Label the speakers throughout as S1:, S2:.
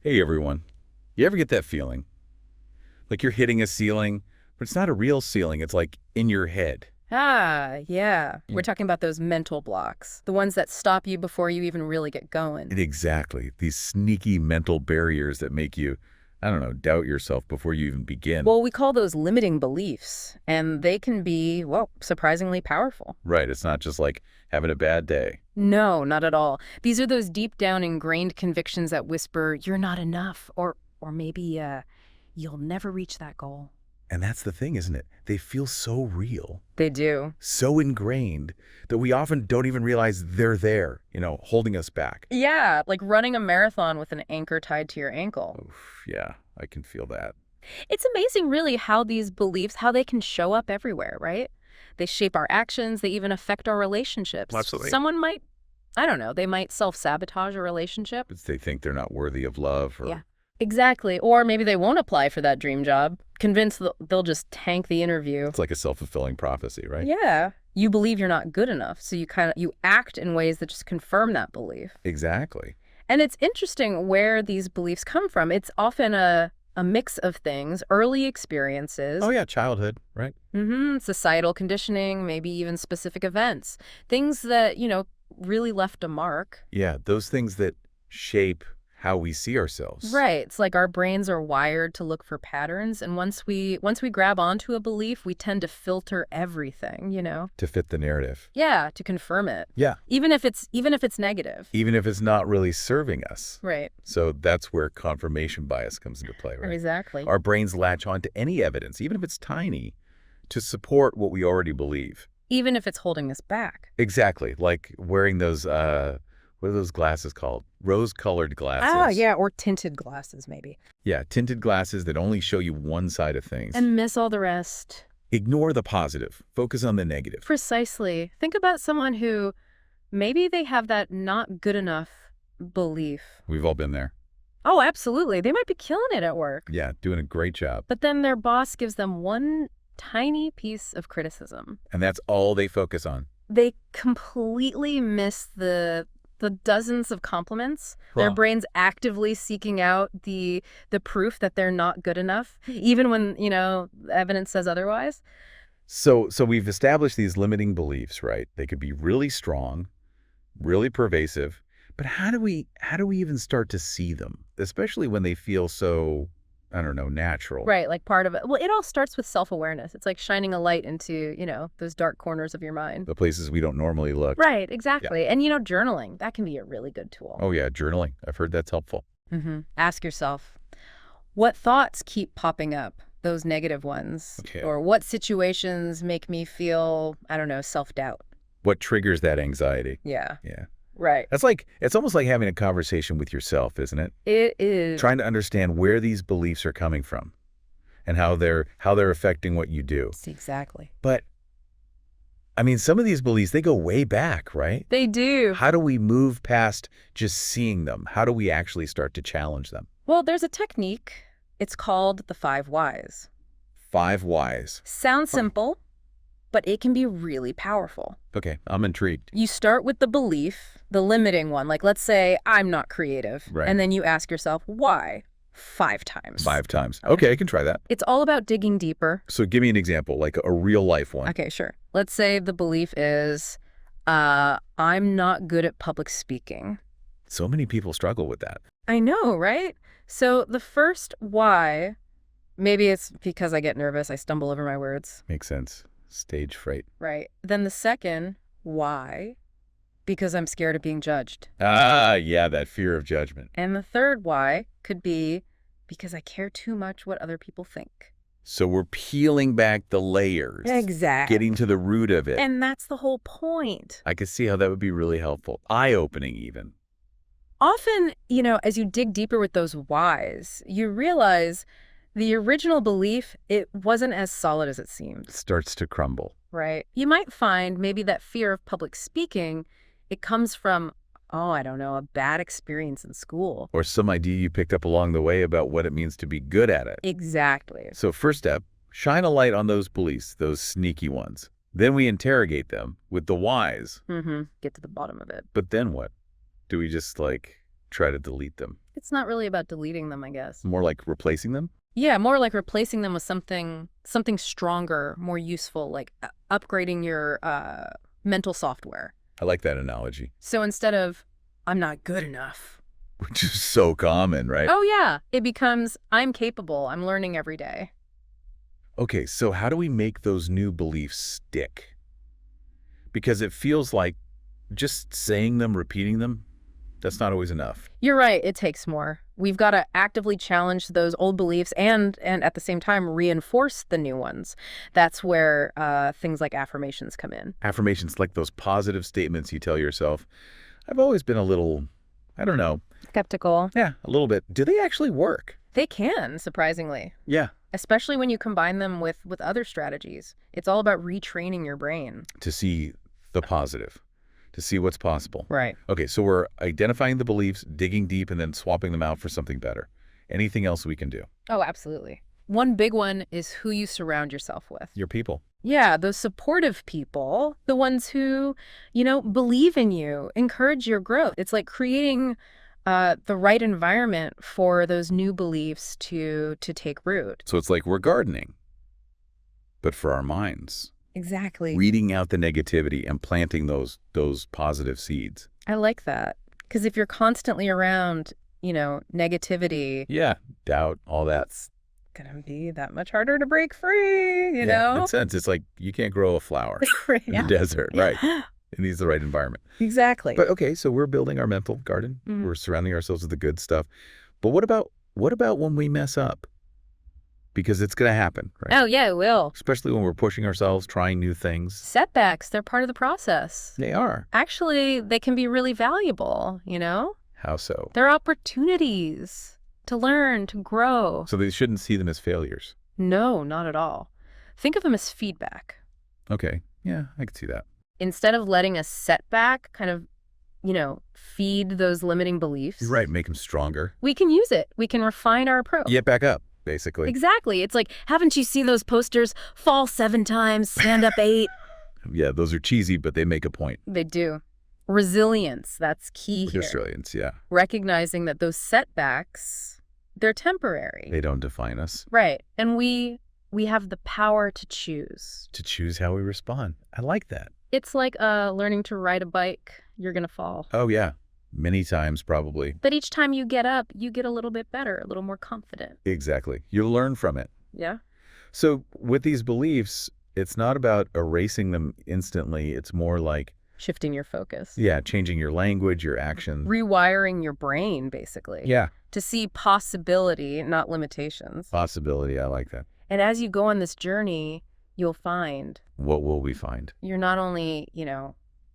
S1: Hey everyone, you ever get that feeling? Like you're hitting a ceiling, but it's not a real ceiling, it's like in your head.
S2: Ah, yeah. We're
S1: Yeah.
S2: talking about those mental blocks, the ones that stop you before you even really get going.
S1: Exactly. These sneaky mental barriers that make you, I don't know, doubt yourself before you even begin.
S2: Well, we call those limiting beliefs, and they can be, well, surprisingly powerful.
S1: Right, it's not just like having a bad day.
S2: No, not at all. These are those deep down ingrained convictions that whisper, you're not enough, or maybe, you'll never reach that goal.
S1: And that's the thing, isn't it? They feel so real,
S2: They do.
S1: so ingrained that we often don't even realize they're there, holding us back.
S2: Yeah, like running a marathon with an anchor tied to your ankle.
S1: Oof, yeah, I can feel that.
S2: It's amazing, really, how these beliefs, how they can show up everywhere, right? They shape our actions. They even affect our relationships.
S1: Absolutely.
S2: Someone might, I don't know, they might self-sabotage a relationship.
S1: It's they think they're not worthy of love or
S2: Yeah, exactly. Or maybe they won't apply for that dream job, convinced they'll just tank the interview.
S1: it's like a self-fulfilling prophecy, right?
S2: Yeah. You believe you're not good enough, so you act in ways that just confirm that belief.
S1: Exactly.
S2: And it's interesting where these beliefs come from. It's often a mix of things, early experiences.
S1: Oh yeah, childhood, right?
S2: Societal conditioning, maybe even specific events. Things that, really left a mark.
S1: Yeah, those things that shape how we see ourselves.
S2: Right. It's like our brains are wired to look for patterns, and once we grab onto a belief, we tend to filter everything.
S1: To fit the narrative.
S2: Yeah, to confirm it.
S1: Yeah.
S2: Even if it's negative.
S1: Even if it's not really serving us.
S2: Right.
S1: So that's where confirmation bias comes into play, right?
S2: Exactly.
S1: Our brains latch on to any evidence, even if it's tiny, to support what we already believe.
S2: Even if it's holding us back.
S1: Exactly. Like wearing those, what are those glasses called? Rose-colored glasses.
S2: Ah, yeah, or tinted glasses, maybe.
S1: Yeah, tinted glasses that only show you one side of things.
S2: And miss all the rest.
S1: Ignore the positive. Focus on the negative.
S2: Precisely. Think about someone who maybe they have that not good enough belief.
S1: We've all been there.
S2: Oh, absolutely. They might be killing it at work.
S1: Yeah, doing a great job.
S2: But then their boss gives them one tiny piece of criticism.
S1: And that's all they focus on.
S2: They completely miss the dozens of compliments. Their
S1: Huh.
S2: brain's actively seeking out the proof that they're not good enough, even when, evidence says otherwise.
S1: So we've established these limiting beliefs, right? They could be really strong, really pervasive, but how do we even start to see them, especially when they feel so, I don't know, natural?
S2: Right, like part of it. Well, it all starts with self-awareness. It's like shining a light into, those dark corners of your mind.
S1: The places we don't normally look.
S2: Right, exactly. And, journaling, that can be a really good tool.
S1: Oh yeah, journaling. I've heard that's helpful.
S2: Ask yourself, what thoughts keep popping up, those negative ones?
S1: Okay.
S2: Or what situations make me feel, I don't know, self-doubt?
S1: What triggers that anxiety?
S2: Yeah,
S1: Yeah.
S2: right.
S1: It's almost like having a conversation with yourself, isn't it?
S2: It is.
S1: Trying to understand where these beliefs are coming from and how they're affecting what you do.
S2: Exactly.
S1: But I mean, some of these beliefs, they go way back, right?
S2: They do.
S1: How do we move past just seeing them? How do we actually start to challenge them?
S2: Well, there's a technique. It's called the 5 whys.
S1: 5 whys.
S2: Sounds simple, but it can be really powerful.
S1: Okay, I'm intrigued.
S2: You start with the belief, the limiting one. Like, let's say, I'm not creative.
S1: Right.
S2: And then you ask yourself, why? 5 times.
S1: 5 times. Okay, I can try that.
S2: It's all about digging deeper.
S1: So give me an example, like a real life one.
S2: Okay, sure. Let's say the belief is, I'm not good at public speaking.
S1: So many people struggle with that.
S2: I know, right? So the first why, maybe it's because I get nervous, I stumble over my words.
S1: Makes sense. Stage fright.
S2: Right. Then the second why, because I'm scared of being judged.
S1: Ah, yeah, that fear of judgment.
S2: And the third why could be because I care too much what other people think.
S1: So we're peeling back the layers.
S2: Exactly.
S1: Getting to the root of it.
S2: And that's the whole point.
S1: I could see how that would be really helpful. Eye-opening even.
S2: Often, as you dig deeper with those whys, you realize the original belief, it wasn't as solid as it seemed.
S1: Starts to crumble.
S2: Right. You might find maybe that fear of public speaking, it comes from, I don't know, a bad experience in school.
S1: Or some idea you picked up along the way about what it means to be good at it.
S2: Exactly.
S1: So first step, shine a light on those beliefs, those sneaky ones. Then we interrogate them with the whys.
S2: Get to the bottom of it.
S1: But then what? Do we just try to delete them?
S2: It's not really about deleting them, I guess.
S1: More like replacing them?
S2: Yeah, more like replacing them with something stronger, more useful, like upgrading your mental software.
S1: I like that analogy,
S2: So instead of I'm not good enough.
S1: which is so common, right?
S2: Oh yeah, it becomes I'm capable. I'm learning every day.
S1: Okay, so how do we make those new beliefs stick? Because it feels like just saying them, repeating them, that's not always enough.
S2: You're right, it takes more. We've got to actively challenge those old beliefs and at the same time reinforce the new ones. That's where things like affirmations come in.
S1: Affirmations like those positive statements you tell yourself. I've always been a little, I don't know.
S2: Skeptical.
S1: Yeah, a little bit. Do they actually work?
S2: They can, surprisingly,
S1: Yeah.
S2: especially when you combine them with other strategies. It's all about retraining your brain.
S1: To see the positive, to see what's possible.
S2: Right.
S1: Okay, so we're identifying the beliefs, digging deep, and then swapping them out for something better. Anything else we can do?
S2: Oh, absolutely. One big one is who you surround yourself with.
S1: Your people.
S2: Yeah, those supportive people, the ones who, believe in you, encourage your growth. It's like creating the right environment for those new beliefs to take root.
S1: So it's like we're gardening, but for our minds.
S2: Exactly.
S1: Weeding out the negativity and planting those positive seeds.
S2: I like that. Because if you're constantly around, negativity,
S1: Yeah, doubt, all that.
S2: it's going to be that much harder to break free, you
S1: In
S2: know?
S1: a sense, it's like you can't grow a flower in
S2: Yeah.
S1: the desert, right? It needs the right environment.
S2: Exactly.
S1: But okay, so we're building our mental garden.
S2: Mhm.
S1: We're surrounding ourselves with the good stuff. But what about when we mess up? Because it's going to happen, right?
S2: Oh, yeah, it will.
S1: Especially when we're pushing ourselves, trying new things.
S2: Setbacks, they're part of the process.
S1: They are.
S2: Actually, they can be really valuable,
S1: How so?
S2: They're opportunities to learn, to grow.
S1: So they shouldn't see them as failures.
S2: No, not at all. Think of them as feedback.
S1: Okay. Yeah, I can see that.
S2: Instead of letting a setback kind of, feed those limiting beliefs.
S1: You're right. Make them stronger.
S2: We can use it. We can refine our approach.
S1: Get back up, basically.
S2: Exactly. It's like, haven't you seen those posters? Fall 7 times, stand up 8.
S1: Yeah, those are cheesy, but they make a point.
S2: They do. Resilience, that's key here.
S1: Resilience, yeah.
S2: Recognizing that those setbacks, they're temporary.
S1: They don't define us.
S2: Right. And we have the power to choose.
S1: To choose how we respond. I like that.
S2: It's like learning to ride a bike. You're going to fall.
S1: Oh, yeah. Many times, probably.
S2: But each time you get up, you get a little bit better, a little more confident.
S1: Exactly. You learn from it.
S2: Yeah?
S1: So with these beliefs, it's not about erasing them instantly. It's more like,
S2: Shifting your focus.
S1: yeah, changing your language, your actions.
S2: Rewiring your brain, basically.
S1: Yeah.
S2: To see possibility, not limitations.
S1: Possibility. I like that.
S2: And as you go on this journey, you'll find
S1: What will we find?
S2: you're not only,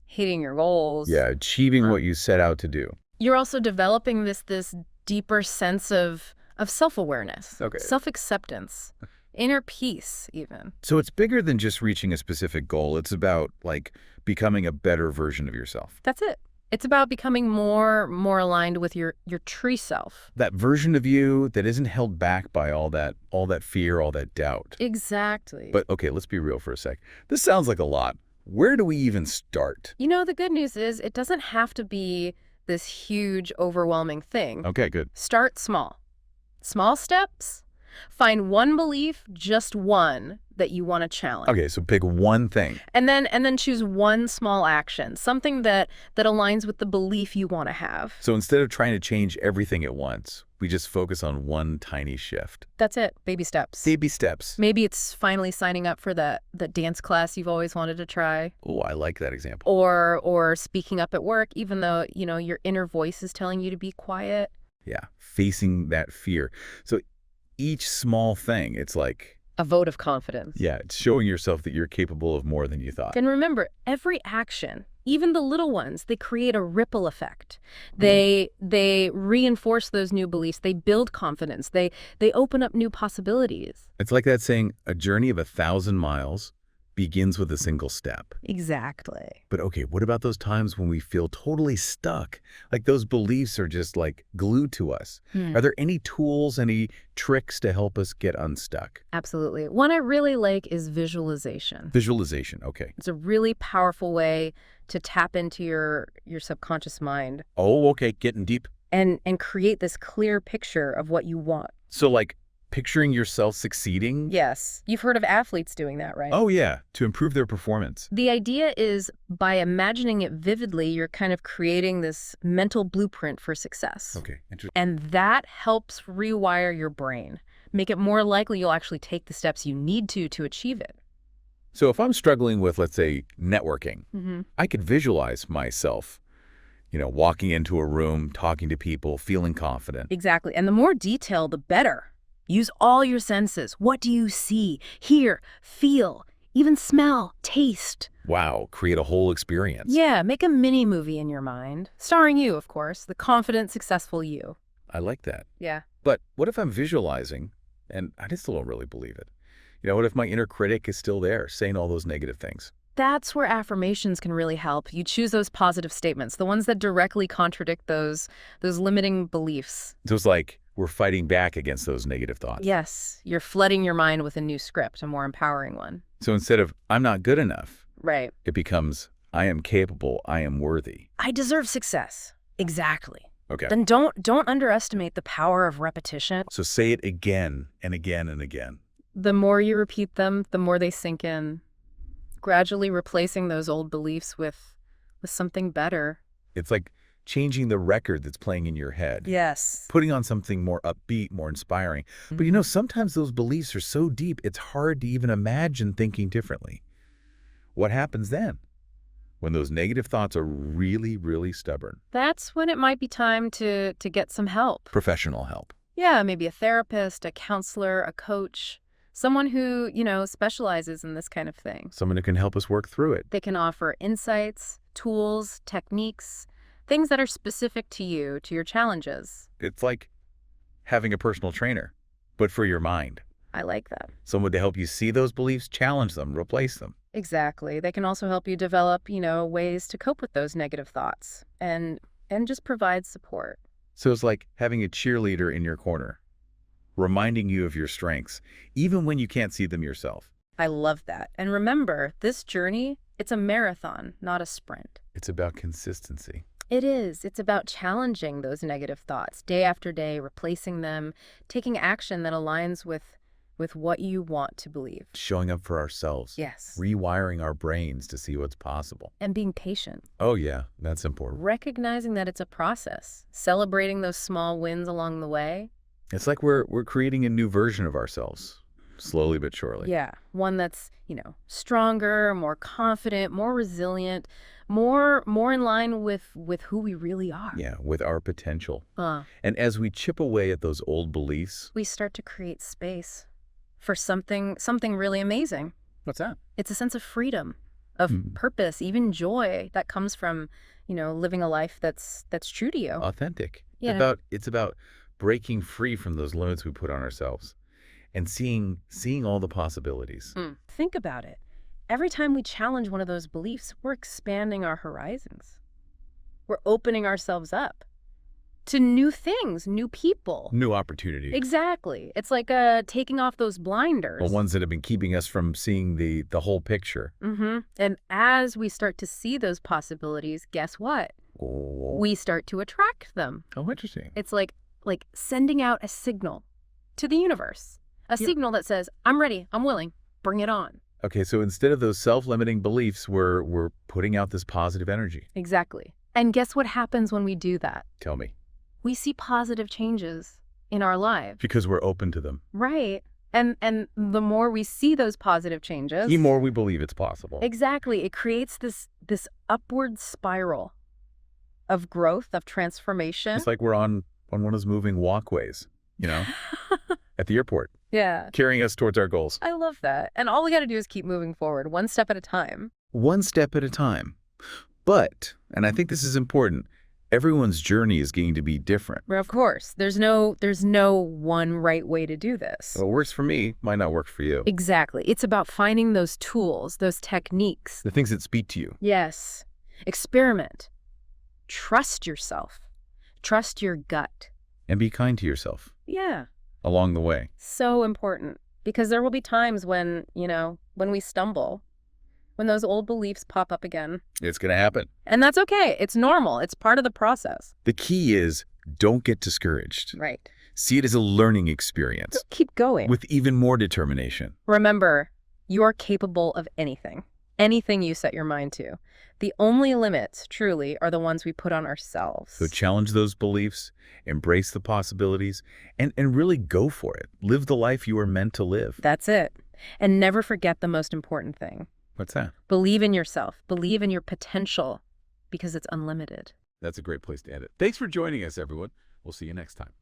S2: hitting your goals.
S1: Yeah, achieving what you set out to do.
S2: You're also developing this deeper sense of self-awareness.
S1: Okay.
S2: Self-acceptance. Inner peace, even.
S1: So it's bigger than just reaching a specific goal. It's about, like, becoming a better version of yourself.
S2: That's it. It's about becoming more aligned with your true self.
S1: That version of you that isn't held back by all that fear, all that doubt.
S2: Exactly.
S1: But okay, let's be real for a sec. This sounds like a lot. Where do we even start?
S2: the good news is it doesn't have to be this huge, overwhelming thing.
S1: Okay, good.
S2: Start small. Small steps. Find one belief, just one, that you want to challenge.
S1: Okay, so pick one thing.
S2: And then choose one small action, something that aligns with the belief you want to have.
S1: So instead of trying to change everything at once, we just focus on one tiny shift.
S2: That's it. Baby steps.
S1: Baby steps.
S2: Maybe it's finally signing up for the dance class you've always wanted to try.
S1: Oh, I like that example.
S2: Or speaking up at work, even though, your inner voice is telling you to be quiet.
S1: Yeah, facing that fear. So each small thing, it's like,
S2: A vote of confidence.
S1: yeah, it's showing yourself that you're capable of more than you thought.
S2: And remember, every action, even the little ones, they create a ripple effect. They reinforce those new beliefs. They build confidence. They open up new possibilities.
S1: It's like that saying, a journey of 1,000 miles begins with a single step.
S2: Exactly.
S1: But okay, what about those times when we feel totally stuck? Like those beliefs are just like glued to us. Are there any tools, any tricks to help us get unstuck?
S2: Absolutely. One I really like is visualization.
S1: Visualization, okay.
S2: It's a really powerful way to tap into your subconscious mind.
S1: Oh, okay, getting deep.
S2: and create this clear picture of what you want.
S1: So like picturing yourself succeeding?
S2: Yes, you've heard of athletes doing that, right?
S1: Oh yeah, to improve their performance.
S2: The idea is by imagining it vividly, you're kind of creating this mental blueprint for success.
S1: Okay, interesting.
S2: And that helps rewire your brain, make it more likely you'll actually take the steps you need to achieve it.
S1: So if I'm struggling with, let's say, networking,
S2: Mm-hmm.
S1: I could visualize myself, walking into a room, talking to people, feeling confident.
S2: Exactly. And the more detail, the better. Use all your senses. What do you see, hear, feel, even smell, taste?
S1: Wow, create a whole experience.
S2: Yeah, make a mini movie in your mind. Starring you, of course, the confident, successful you.
S1: I like that.
S2: Yeah.
S1: But what if I'm visualizing and I just still don't really believe it? What if my inner critic is still there saying all those negative things?
S2: That's where affirmations can really help. You choose those positive statements, the ones that directly contradict those limiting beliefs.
S1: So it's like we're fighting back against those negative thoughts.
S2: Yes, you're flooding your mind with a new script, a more empowering one.
S1: So instead of I'm not good enough,
S2: Right.
S1: it becomes I am capable, I am worthy.
S2: I deserve success. Exactly.
S1: Okay.
S2: Then don't underestimate the power of repetition.
S1: So say it again and again and again.
S2: The more you repeat them, the more they sink in, gradually replacing those old beliefs with something better.
S1: It's like changing the record that's playing in your head.
S2: Yes.
S1: Putting on something more upbeat, more inspiring. But sometimes those beliefs are so deep, it's hard to even imagine thinking differently. What happens then? When those negative thoughts are really, really stubborn?
S2: That's when it might be time to get some help.
S1: Professional help.
S2: Yeah, maybe a therapist, a counselor, a coach, someone who, specializes in this kind of thing.
S1: Someone who can help us work through it.
S2: They can offer insights, tools, techniques, things that are specific to you, to your challenges.
S1: It's like having a personal trainer, but for your mind.
S2: I like that.
S1: Someone to help you see those beliefs, challenge them, replace them.
S2: Exactly. They can also help you develop, ways to cope with those negative thoughts and just provide support.
S1: So it's like having a cheerleader in your corner, reminding you of your strengths, even when you can't see them yourself.
S2: I love that. And remember, this journey, it's a marathon, not a sprint.
S1: It's about consistency.
S2: It is. It's about challenging those negative thoughts day after day, replacing them, taking action that aligns with what you want to believe.
S1: Showing up for ourselves.
S2: Yes.
S1: Rewiring our brains to see what's possible.
S2: And being patient.
S1: Oh yeah, that's important.
S2: Recognizing that it's a process. Celebrating those small wins along the way.
S1: It's like we're creating a new version of ourselves, slowly but surely.
S2: Yeah. One that's, stronger, more confident, more resilient, more in line with who we really are.
S1: Yeah, with our potential. And as we chip away at those old beliefs,
S2: we start to create space for something really amazing.
S1: what's that?
S2: It's a sense of freedom, of purpose, even joy that comes from, living a life that's true to you.
S1: Authentic.
S2: Yeah.
S1: It's about breaking free from those limits we put on ourselves and seeing all the possibilities.
S2: Think about it. Every time we challenge one of those beliefs, we're expanding our horizons. We're opening ourselves up to new things, new people.
S1: New opportunities.
S2: Exactly. It's like taking off those blinders.
S1: The ones that have been keeping us from seeing the whole picture.
S2: And as we start to see those possibilities, guess what?
S1: Oh,
S2: We start to attract them.
S1: interesting.
S2: It's like sending out a signal to the universe. A signal that says, I'm ready, I'm willing, bring it on.
S1: Okay, so instead of those self-limiting beliefs, we're putting out this positive energy.
S2: Exactly. And guess what happens when we do that?
S1: Tell me.
S2: We see positive changes in our lives.
S1: Because we're open to them.
S2: Right. And the more we see those positive changes,
S1: The more we believe it's possible.
S2: exactly, it creates this upward spiral of growth, of transformation.
S1: It's like we're on one of those moving walkways, at the airport,
S2: Yeah.
S1: carrying us towards our goals.
S2: I love that. And all we got to do is keep moving forward, one step at a time.
S1: One step at a time. But, and I think this is important, everyone's journey is going to be different.
S2: Of course, there's no one right way to do this.
S1: What works for me might not work for you.
S2: Exactly. It's about finding those tools, those techniques.
S1: The things that speak to you.
S2: Yes. Experiment. Trust yourself. Trust your gut.
S1: And be kind to yourself
S2: Yeah.
S1: along the way.
S2: So important. Because there will be times when, when we stumble, when those old beliefs pop up again.
S1: It's going to happen.
S2: And that's okay. It's normal. It's part of the process.
S1: The key is Don't get discouraged.
S2: Right.
S1: See it as a learning experience
S2: Keep going.
S1: with even more determination.
S2: Remember, you're capable of anything. Anything you set your mind to. The only limits, truly, are the ones we put on ourselves.
S1: So challenge those beliefs, embrace the possibilities, and really go for it. Live the life you are meant to live.
S2: That's it. And never forget the most important thing.
S1: What's that?
S2: Believe in yourself. Believe in your potential, because it's unlimited.
S1: That's a great place to end it. Thanks for joining us, everyone. We'll see you next time.